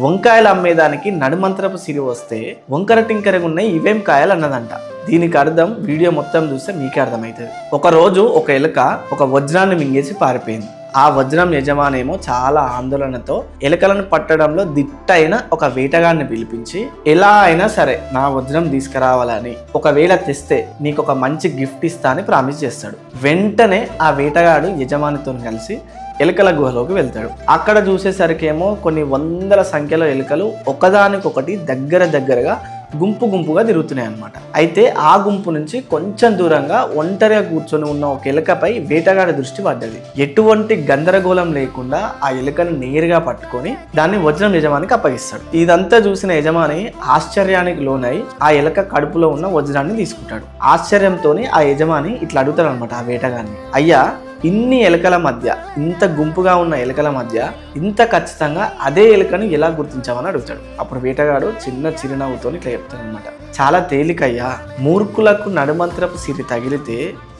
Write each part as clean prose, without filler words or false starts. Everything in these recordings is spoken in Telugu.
వంకాయలు అమ్మేదానికి నడుమంత్రపు సిరి వస్తే వంకర టింకరగా ఉన్నాయి ఇవేం కాయలు అన్నదంట. దీనికి అర్థం వీడియో మొత్తం చూస్తే మీకే అర్థమవుతుంది. ఒకరోజు ఒక ఎలుక ఒక వజ్రాన్ని మింగేసి పారిపోయింది. ఆ వజ్రం యజమానేమో చాలా ఆందోళనతో ఎలుకలను పట్టడంలో దిట్టైన ఒక వేటగాడిని పిలిపించి ఎలా అయినా సరే నా వజ్రం తీసుకురావాలని, ఒకవేళ తెస్తే నీకు ఒక మంచి గిఫ్ట్ ఇస్తా అని ప్రామిస్ చేస్తాడు. వెంటనే ఆ వేటగాడు యజమానితో కలిసి ఎలుకల గుహలోకి వెళ్తాడు. అక్కడ చూసేసరికేమో కొన్ని వందల సంఖ్యలో ఎలుకలు ఒకదానికొకటి దగ్గరగా గుంపుగా తిరుగుతున్నాయి అన్నమాట. అయితే ఆ గుంపు నుంచి కొంచెం దూరంగా ఒంటరిగా కూర్చొని ఉన్న ఒక ఎలుకపై వేటగాడి దృష్టి పడ్డది. ఎటువంటి గందరగోళం లేకుండా ఆ ఎలుకను నేరుగా పట్టుకొని దాన్ని వజ్రం యజమానికి అప్పగిస్తాడు. ఇదంతా చూసిన యజమాని ఆశ్చర్యానికి లోనై ఆ ఎలుక కడుపులో ఉన్న వజ్రాన్ని తీసుకుంటాడు. ఆశ్చర్యంతో ఆ యజమాని ఇట్లా అడుగుతాడు అనమాట ఆ వేటగాడిని, అయ్యా ఇన్ని ఎలుకల మధ్య, ఇంత గుంపుగా ఉన్న ఎలుకల మధ్య ఇంత ఖచ్చితంగా అదే ఎలుకను ఎలా గుర్తించామని అడుగుతాడు. అప్పుడు వేటగాడు చిన్న చిరునవ్వుతో ఇట్లా చెప్తాడు అనమాట, చాలా తేలికయ్యా, మూర్ఖులకు నడుమంత్రపు సిరి తగిలితే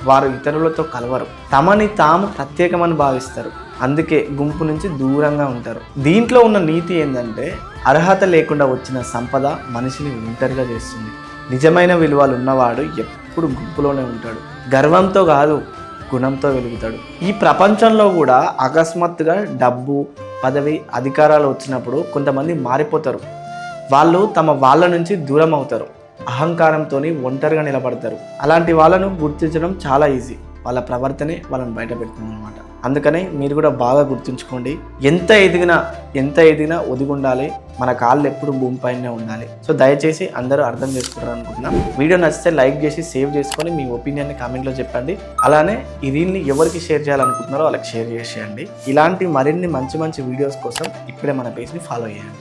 వారు ఇతరులతో కలవరు, తమని తాము ప్రత్యేకమని భావిస్తారు, అందుకే గుంపు నుంచి దూరంగా ఉంటారు. దీంట్లో ఉన్న నీతి ఏంటంటే అర్హత లేకుండా వచ్చిన సంపద మనిషిని ఒంటరిగా చేస్తుంది. నిజమైన విలువలు ఉన్నవాడు ఎప్పుడు గుంపులోనే ఉంటాడు. గర్వంతో కాదు, గుణంతో వెలుగుతాడు. ఈ ప్రపంచంలో కూడా అకస్మాత్తుగా డబ్బు, పదవి, అధికారాలు వచ్చినప్పుడు కొంతమంది మారిపోతారు. వాళ్ళు వాళ్ళ నుంచి దూరం అవుతారు, అహంకారంతో ఒంటరిగా నిలబడతారు. అలాంటి వాళ్ళను గుర్తించడం చాలా ఈజీ. వాళ్ళ ప్రవర్తనే వాళ్ళని బయట పెడుతుంది అనమాట. అందుకనే మీరు కూడా బాగా గుర్తుంచుకోండి, ఎంత ఎదిగినా ఒదిగి ఉండాలి, మన కాళ్ళు ఎప్పుడు భూమిపైనే ఉండాలి. సో దయచేసి అందరూ అర్థం చేసుకుంటారు అనుకుంటున్నాం. వీడియో నచ్చితే లైక్ చేసి సేవ్ చేసుకొని మీ ఒపీనియన్ని కామెంట్లో చెప్పండి. అలానే ఈ రీల్ని ఎవరికి షేర్ చేయాలనుకుంటున్నారో వాళ్ళకి షేర్ చేసేయండి. ఇలాంటి మరిన్ని మంచి వీడియోస్ కోసం ఇప్పుడే మన పేజ్ని ఫాలో చేయండి.